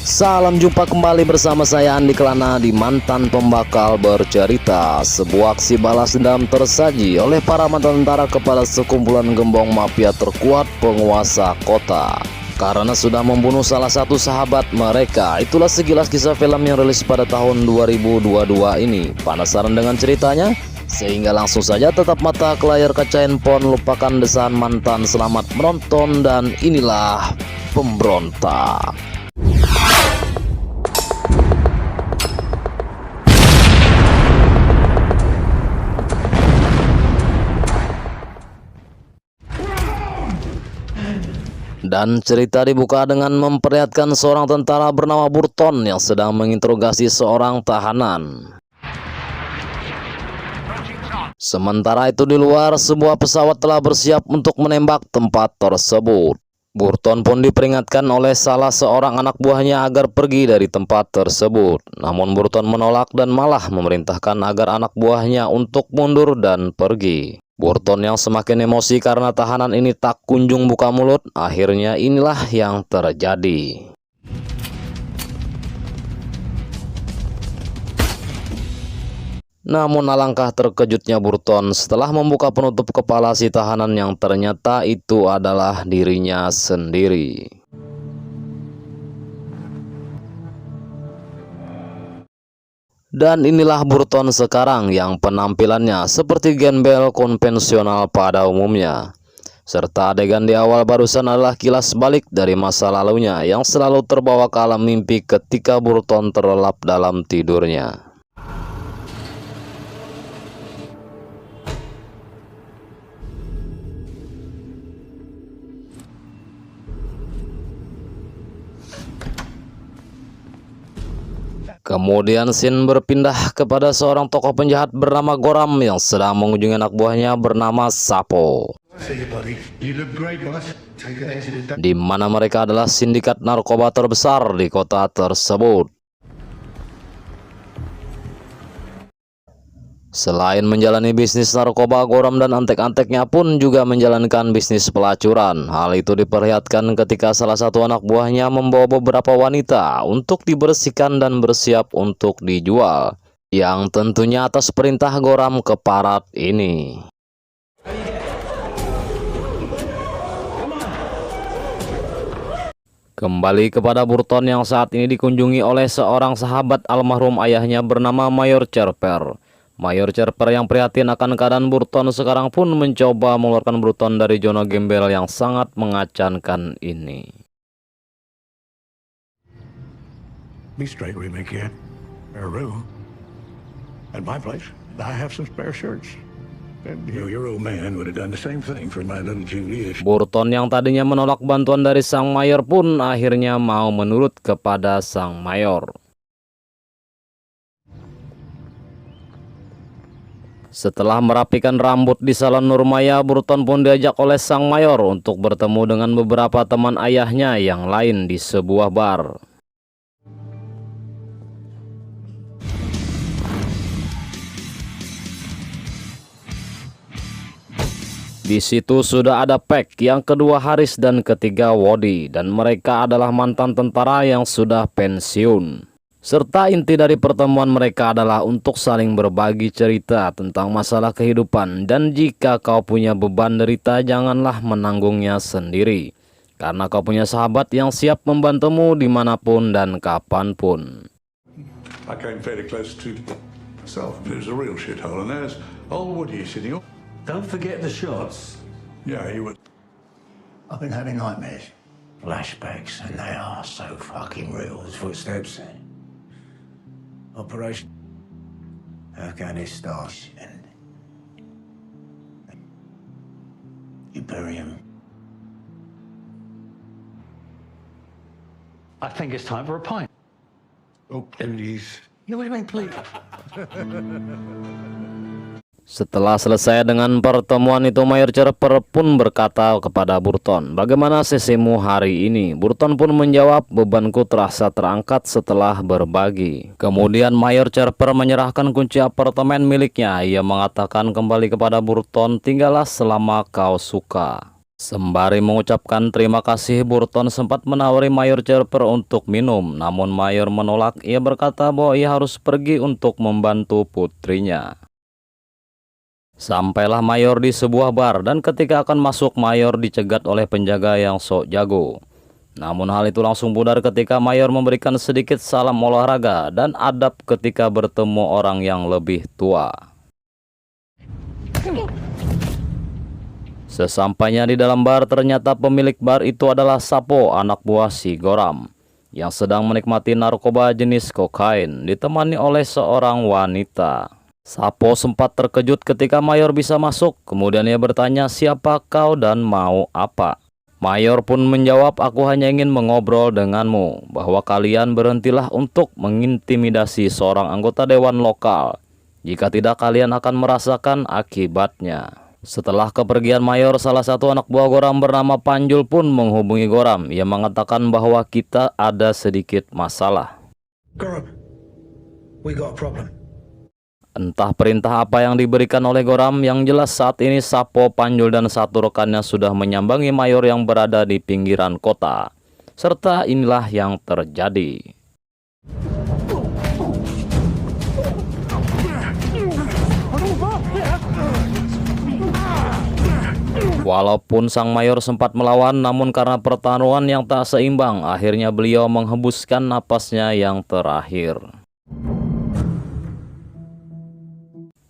Salam jumpa kembali bersama saya Andi Kelana di Mantan Pembakal Bercerita. Sebuah aksi balas dendam tersaji oleh para mantan tentara kepada sekumpulan gembong mafia terkuat penguasa kota karena sudah membunuh salah satu sahabat mereka. Itulah sekilas kisah film yang rilis pada tahun 2022 ini. Penasaran dengan ceritanya? Sehingga langsung saja tetap mata ke layar kaca handphone, lupakan desahan mantan. Selamat menonton dan inilah Pemberontak. Dan cerita dibuka dengan memperlihatkan seorang tentara bernama Burton yang sedang menginterogasi seorang tahanan. Sementara itu di luar, sebuah pesawat telah bersiap untuk menembak tempat tersebut. Burton pun diperingatkan oleh salah seorang anak buahnya agar pergi dari tempat tersebut. Namun Burton menolak dan malah memerintahkan agar anak buahnya untuk mundur dan pergi. Burton yang semakin emosi karena tahanan ini tak kunjung buka mulut. Akhirnya inilah yang terjadi. Namun alangkah terkejutnya Burton setelah membuka penutup kepala si tahanan yang ternyata itu adalah dirinya sendiri. Dan inilah Burton sekarang yang penampilannya seperti gembel konvensional pada umumnya. Serta adegan di awal barusan adalah kilas balik dari masa lalunya yang selalu terbawa ke alam mimpi ketika Burton terlelap dalam tidurnya. Kemudian scene berpindah kepada seorang tokoh penjahat bernama Goram yang sedang mengunjungi anak buahnya bernama Sapo, di mana mereka adalah sindikat narkoba terbesar di kota tersebut. Selain menjalani bisnis narkoba, Goram dan antek-anteknya pun juga menjalankan bisnis pelacuran. Hal itu diperlihatkan ketika salah satu anak buahnya membawa beberapa wanita untuk dibersihkan dan bersiap untuk dijual, yang tentunya atas perintah Goram keparat ini. Kembali kepada Burton yang saat ini dikunjungi oleh seorang sahabat almarhum ayahnya bernama Mayor Cerper. Mayor Cerper yang prihatin akan keadaan Burton sekarang pun mencoba mengeluarkan Burton dari zona gembel yang sangat mengacankan ini. Be straight with me, kid. Rue. At my place, I have some spare shirts. And your old man would have done the same thing for my little Judy. Burton yang tadinya menolak bantuan dari sang mayor pun akhirnya mau menurut kepada sang mayor. Setelah merapikan rambut di salon Nurmaya, Burton pun diajak oleh sang mayor untuk bertemu dengan beberapa teman ayahnya yang lain di sebuah bar. Di situ sudah ada Peck, yang kedua Haris dan ketiga Wody, dan mereka adalah mantan tentara yang sudah pensiun. Serta inti dari pertemuan mereka adalah untuk saling berbagi cerita tentang masalah kehidupan, dan jika kau punya beban derita janganlah menanggungnya sendiri, karena kau punya sahabat yang siap membantumu dimanapun dan kapanpun. I came fairly close to myself. There's a real shithole, and there's old Woody sitting. Don't forget the shots. Yeah, he would. I've been having nightmares, flashbacks, and they are so fucking real. His footsteps. Operation Afghanistan. And you bury him. I think it's time for a pint. Oh, please. No, what do you mean, please? Setelah selesai dengan pertemuan itu, Mayor Cerper pun berkata kepada Burton, "Bagaimana sesimu hari ini?" Burton pun menjawab, "Bebanku terasa terangkat setelah berbagi." Kemudian Mayor Cerper menyerahkan kunci apartemen miliknya. Ia mengatakan kembali kepada Burton, "Tinggallah selama kau suka." Sembari mengucapkan terima kasih, Burton sempat menawari Mayor Cherper untuk minum. Namun Mayor menolak. Ia berkata bahwa ia harus pergi untuk membantu putrinya. Sampailah Mayor di sebuah bar, dan ketika akan masuk, Mayor dicegat oleh penjaga yang sok jago. Namun hal itu langsung pudar ketika Mayor memberikan sedikit salam olahraga dan adab ketika bertemu orang yang lebih tua. Sesampainya di dalam bar, ternyata pemilik bar itu adalah Sapo, anak buah si Goram, yang sedang menikmati narkoba jenis kokain, ditemani oleh seorang wanita. Sapo sempat terkejut ketika Mayor bisa masuk, kemudian ia bertanya, "Siapa kau dan mau apa?" Mayor pun menjawab, "Aku hanya ingin mengobrol denganmu, bahwa kalian berhentilah untuk mengintimidasi seorang anggota dewan lokal. Jika tidak, kalian akan merasakan akibatnya." Setelah kepergian Mayor, salah satu anak buah Goram bernama Panjul pun menghubungi Goram. Ia mengatakan bahwa kita ada sedikit masalah. Goram, we got a problem. Entah perintah apa yang diberikan oleh Goram, yang jelas saat ini Sapo, Panjul, dan satu rekannya sudah menyambangi Mayor yang berada di pinggiran kota. Serta inilah yang terjadi. Walaupun sang Mayor sempat melawan, namun karena pertarungan yang tak seimbang, akhirnya beliau menghembuskan napasnya yang terakhir.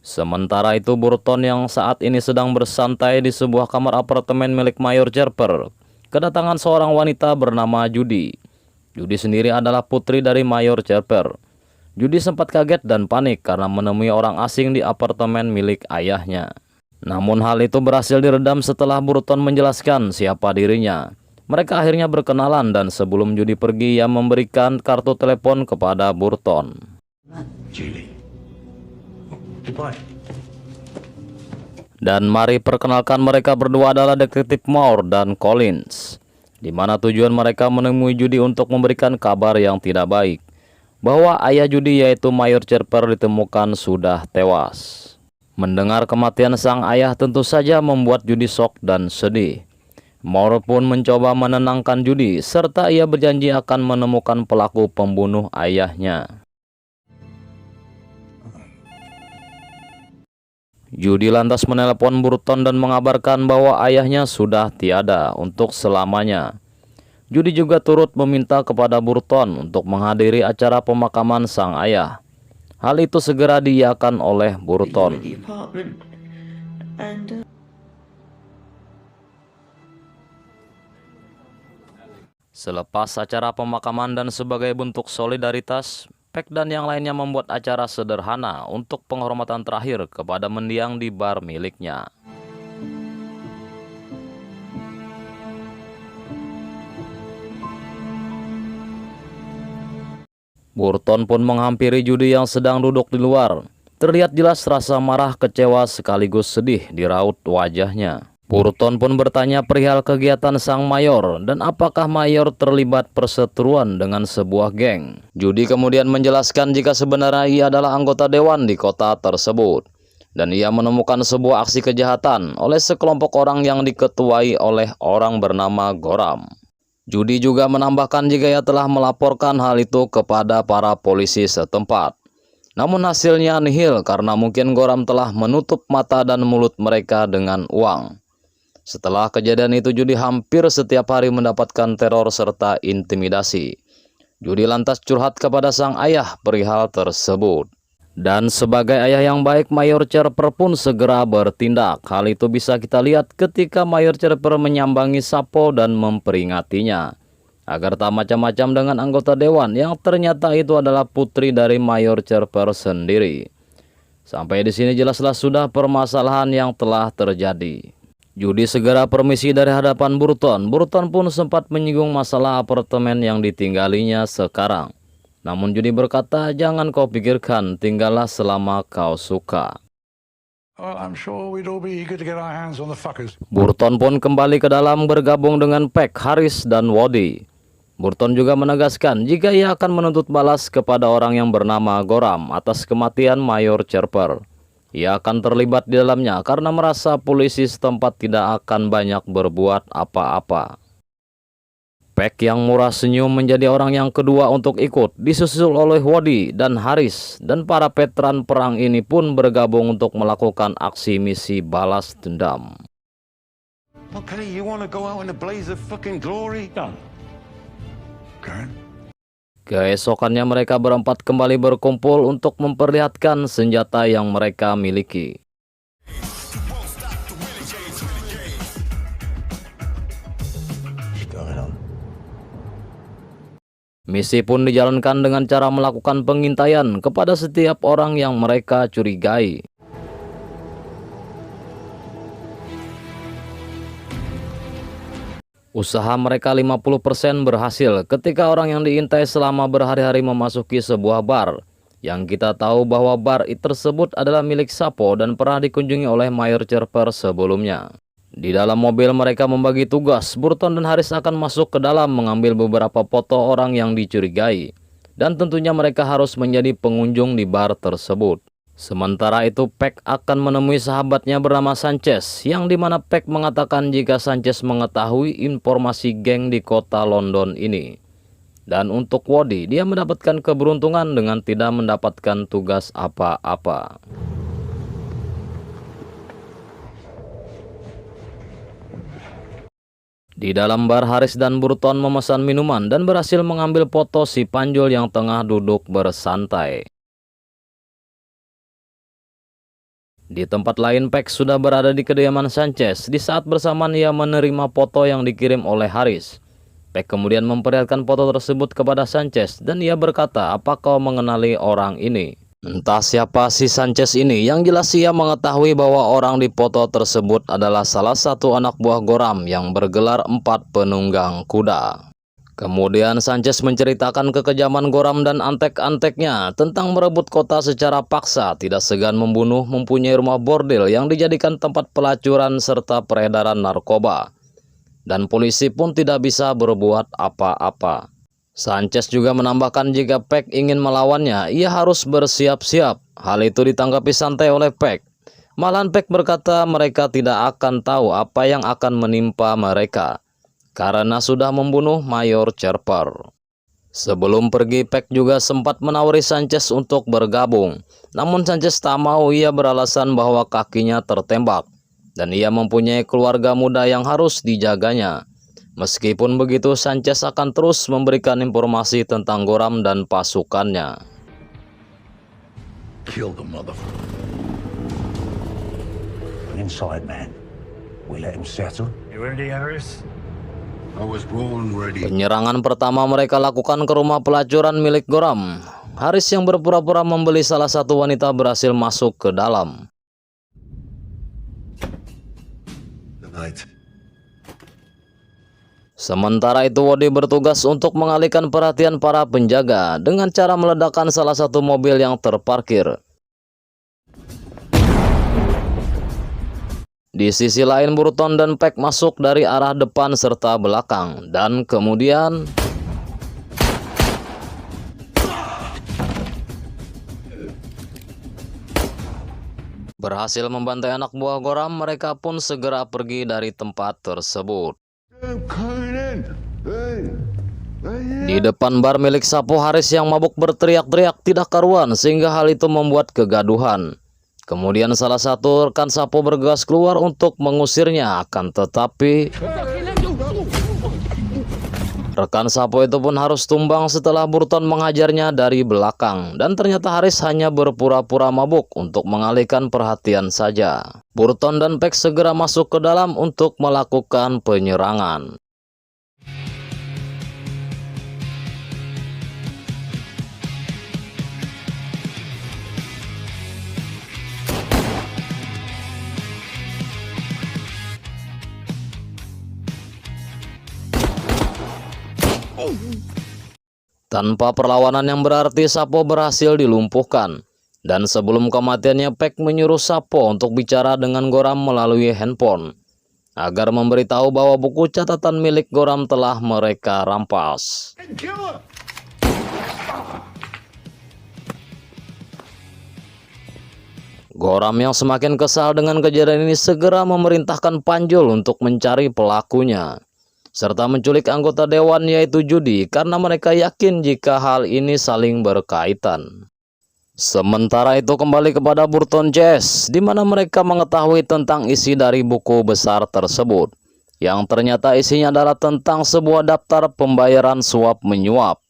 Sementara itu, Burton yang saat ini sedang bersantai di sebuah kamar apartemen milik Mayor Cherper, kedatangan seorang wanita bernama Judy. Judy sendiri adalah putri dari Mayor Cherper. Judy sempat kaget dan panik karena menemui orang asing di apartemen milik ayahnya. Namun hal itu berhasil diredam setelah Burton menjelaskan siapa dirinya. Mereka akhirnya berkenalan, dan sebelum Judy pergi, ia memberikan kartu telepon kepada Burton. Julie. Goodbye. Dan mari perkenalkan, mereka berdua adalah detektif Moore dan Collins, di mana tujuan mereka menemui Judy untuk memberikan kabar yang tidak baik, bahwa ayah Judy yaitu Mayor Cherper ditemukan sudah tewas. Mendengar kematian sang ayah tentu saja membuat Judy shock dan sedih. Moore pun mencoba menenangkan Judy, serta ia berjanji akan menemukan pelaku pembunuh ayahnya. Judy lantas menelepon Burton dan mengabarkan bahwa ayahnya sudah tiada untuk selamanya. Judy juga turut meminta kepada Burton untuk menghadiri acara pemakaman sang ayah. Hal itu segera diiyakan oleh Burton. Selepas acara pemakaman dan sebagai bentuk solidaritas, Peck dan yang lainnya membuat acara sederhana untuk penghormatan terakhir kepada mendiang di bar miliknya. Burton pun menghampiri Judy yang sedang duduk di luar. Terlihat jelas rasa marah, kecewa, sekaligus sedih di raut wajahnya. Burton pun bertanya perihal kegiatan sang Mayor dan apakah Mayor terlibat perseteruan dengan sebuah geng. Judy kemudian menjelaskan jika sebenarnya ia adalah anggota dewan di kota tersebut, dan ia menemukan sebuah aksi kejahatan oleh sekelompok orang yang diketuai oleh orang bernama Goram. Judy juga menambahkan jika ia telah melaporkan hal itu kepada para polisi setempat. Namun hasilnya nihil karena mungkin Goram telah menutup mata dan mulut mereka dengan uang. Setelah kejadian itu, Judy hampir setiap hari mendapatkan teror serta intimidasi. Judy lantas curhat kepada sang ayah perihal tersebut. Dan sebagai ayah yang baik, Mayor Cherper pun segera bertindak. Hal itu bisa kita lihat ketika Mayor Cherper menyambangi Sapo dan memperingatinya agar tak macam-macam dengan anggota dewan yang ternyata itu adalah putri dari Mayor Cherper sendiri. Sampai di sini jelaslah sudah permasalahan yang telah terjadi. Judy segera permisi dari hadapan Burton. Burton pun sempat menyinggung masalah apartemen yang ditinggalinya sekarang. Namun Judy berkata, "Jangan kau pikirkan, tinggallah selama kau suka." Well, I'm sure we'd all be eager to get our hands on the fuckers. Burton pun kembali ke dalam bergabung dengan Peck, Harris, dan Woody. Burton juga menegaskan jika ia akan menuntut balas kepada orang yang bernama Goram atas kematian Mayor Cherper. Ia akan terlibat di dalamnya karena merasa polisi setempat tidak akan banyak berbuat apa-apa. Peck yang murah senyum menjadi orang yang kedua untuk ikut, disusul oleh Woody dan Haris, dan para veteran perang ini pun bergabung untuk melakukan aksi misi balas dendam. Okay, you want to go out in a blaze of fucking glory? Done. Karen? Keesokannya mereka berempat kembali berkumpul untuk memperlihatkan senjata yang mereka miliki. What's going on? Misi pun dijalankan dengan cara melakukan pengintaian kepada setiap orang yang mereka curigai. Usaha mereka 50% berhasil ketika orang yang diintai selama berhari-hari memasuki sebuah bar. Yang kita tahu bahwa bar tersebut adalah milik Sapo dan pernah dikunjungi oleh Mayor Cherper sebelumnya. Di dalam mobil mereka membagi tugas, Burton dan Haris akan masuk ke dalam mengambil beberapa foto orang yang dicurigai. Dan tentunya mereka harus menjadi pengunjung di bar tersebut. Sementara itu Peck akan menemui sahabatnya bernama Sanchez, yang dimana Peck mengatakan jika Sanchez mengetahui informasi geng di kota London ini. Dan untuk Woody, dia mendapatkan keberuntungan dengan tidak mendapatkan tugas apa-apa. Di dalam bar, Haris dan Burton memesan minuman dan berhasil mengambil foto si Panjul yang tengah duduk bersantai. Di tempat lain, Peck sudah berada di kediaman Sanchez di saat bersamaan ia menerima foto yang dikirim oleh Haris. Peck kemudian memperlihatkan foto tersebut kepada Sanchez dan ia berkata, "Apa kau mengenali orang ini?" Entah siapa si Sanchez ini, yang jelas ia mengetahui bahwa orang di foto tersebut adalah salah satu anak buah Goram yang bergelar 4 penunggang kuda. Kemudian Sanchez menceritakan kekejaman Goram dan antek-anteknya tentang merebut kota secara paksa, tidak segan membunuh, mempunyai rumah bordil yang dijadikan tempat pelacuran serta peredaran narkoba. Dan polisi pun tidak bisa berbuat apa-apa. Sanchez juga menambahkan jika Peck ingin melawannya, ia harus bersiap-siap. Hal itu ditanggapi santai oleh Peck. Malahan Peck berkata mereka tidak akan tahu apa yang akan menimpa mereka, karena sudah membunuh Mayor Cherper. Sebelum pergi, Peck juga sempat menawari Sanchez untuk bergabung. Namun Sanchez tak mau, ia beralasan bahwa kakinya tertembak. Dan ia mempunyai keluarga muda yang harus dijaganya. Meskipun begitu, Sanchez akan terus memberikan informasi tentang Goram dan pasukannya. Kill the motherfucker. Inside, man. We let him settle. You ready, Harris? I was born ready. Penyerangan pertama mereka lakukan ke rumah pelacuran milik Goram. Haris yang berpura-pura membeli salah satu wanita berhasil masuk ke dalam. The night. Sementara itu Woody bertugas untuk mengalihkan perhatian para penjaga dengan cara meledakkan salah satu mobil yang terparkir. Di sisi lain Burton dan Peck masuk dari arah depan serta belakang dan kemudian berhasil membantai anak buah Goram. Mereka pun segera pergi dari tempat tersebut. Di depan bar milik Sapo, Haris yang mabuk berteriak-teriak tidak karuan sehingga hal itu membuat kegaduhan. Kemudian salah satu rekan Sapo bergegas keluar untuk mengusirnya, akan tetapi rekan Sapo itu pun harus tumbang setelah Burton menghajarnya dari belakang. Dan ternyata Haris hanya berpura-pura mabuk untuk mengalihkan perhatian saja. Burton dan Peck segera masuk ke dalam untuk melakukan penyerangan. Tanpa perlawanan yang berarti, Sapo berhasil dilumpuhkan. Dan sebelum kematiannya, Peck menyuruh Sapo untuk bicara dengan Goram melalui handphone, agar memberitahu bahwa buku catatan milik Goram telah mereka rampas. Goram yang semakin kesal dengan kejadian ini segera memerintahkan Panjul untuk mencari pelakunya, serta menculik anggota dewan yaitu Judy karena mereka yakin jika hal ini saling berkaitan. Sementara itu kembali kepada Burton CS, di mana mereka mengetahui tentang isi dari buku besar tersebut, yang ternyata isinya adalah tentang sebuah daftar pembayaran suap menyuap,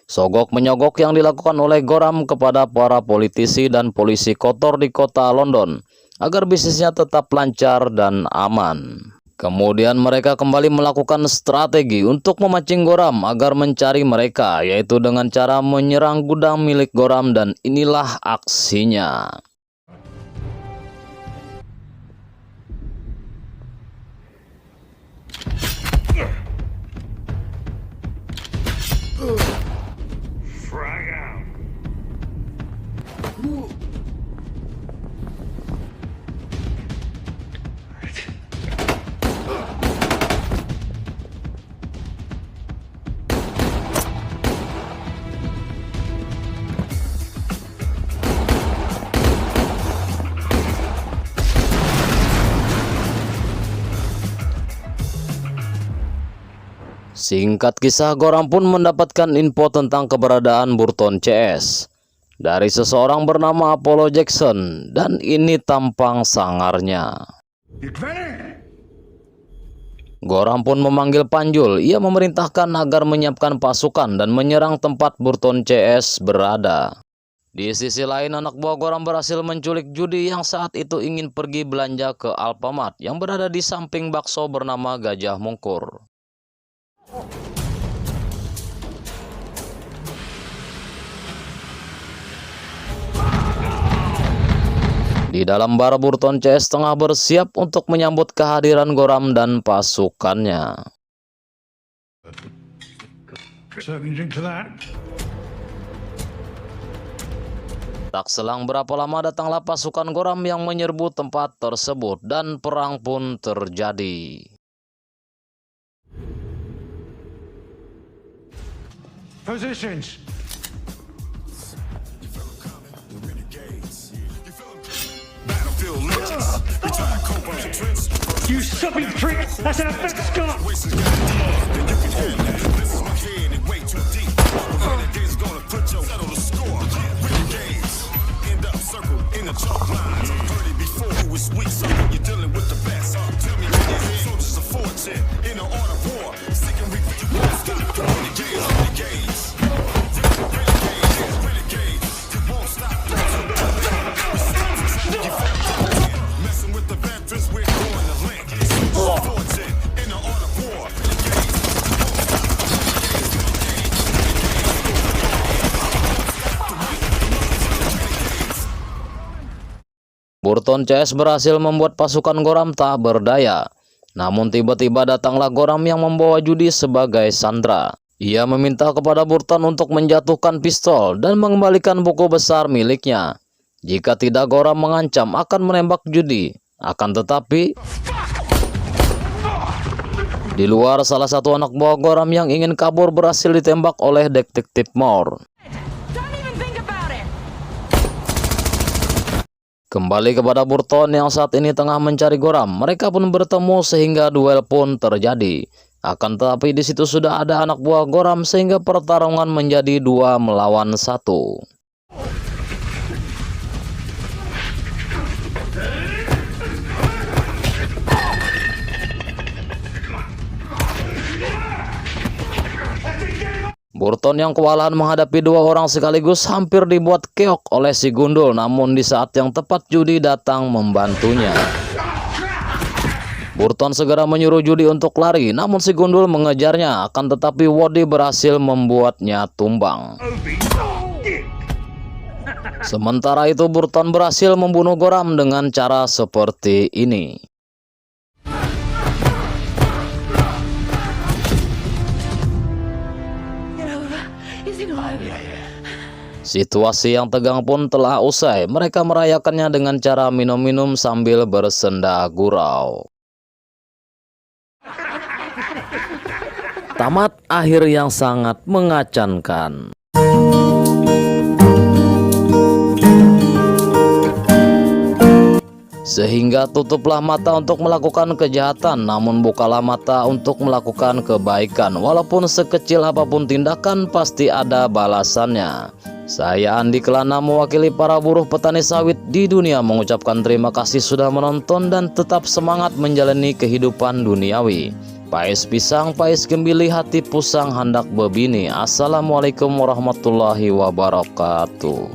sogok menyogok yang dilakukan oleh Goram kepada para politisi dan polisi kotor di kota London agar bisnisnya tetap lancar dan aman. Kemudian mereka kembali melakukan strategi untuk memancing Goram agar mencari mereka, yaitu dengan cara menyerang gudang milik Goram, dan inilah aksinya. Frag out. Singkat kisah, Goram pun mendapatkan info tentang keberadaan Burton CS dari seseorang bernama Apollo Jackson, dan ini tampang sangarnya. Goram pun memanggil Panjul. Ia memerintahkan agar menyiapkan pasukan dan menyerang tempat Burton CS berada. Di sisi lain, anak buah Goram berhasil menculik Judy yang saat itu ingin pergi belanja ke Alfamart yang berada di samping bakso bernama Gajah Mungkur. Di dalam bar, Burton CS tengah bersiap untuk menyambut kehadiran Goram dan pasukannya. Tak selang berapa lama datanglah pasukan Goram yang menyerbu tempat tersebut dan perang pun terjadi. Positions. You supping prick! That's an effect, Scott! Burton CS berhasil membuat pasukan Goram tak berdaya. Namun tiba-tiba datanglah Goram yang membawa Judy sebagai sandera. Ia meminta kepada Burton untuk menjatuhkan pistol dan mengembalikan buku besar miliknya. Jika tidak, Goram mengancam akan menembak Judy. Akan tetapi, di luar, salah satu anak buah Goram yang ingin kabur berhasil ditembak oleh Detektif Moore. Kembali kepada Burton yang saat ini tengah mencari Goram. Mereka pun bertemu sehingga duel pun terjadi. Akan tetapi di situ sudah ada anak buah Goram sehingga pertarungan menjadi 2 melawan 1. Burton yang kewalahan menghadapi 2 orang sekaligus hampir dibuat keok oleh si Gundul, namun di saat yang tepat Judy datang membantunya. Burton segera menyuruh Judy untuk lari, namun si Gundul mengejarnya, akan tetapi Woody berhasil membuatnya tumbang. Sementara itu Burton berhasil membunuh Goram dengan cara seperti ini. Situasi yang tegang pun telah usai. Mereka merayakannya dengan cara minum-minum sambil bersenda gurau. Tamat akhir yang sangat mengacankan. Sehingga tutuplah mata untuk melakukan kejahatan, namun bukalah mata untuk melakukan kebaikan. Walaupun sekecil apapun tindakan, pasti ada balasannya. Saya Andi Kelana mewakili para buruh petani sawit di dunia mengucapkan terima kasih sudah menonton dan tetap semangat menjalani kehidupan duniawi. Pais pisang, pais gembili, hati pusang, hendak bebini. Assalamualaikum warahmatullahi wabarakatuh.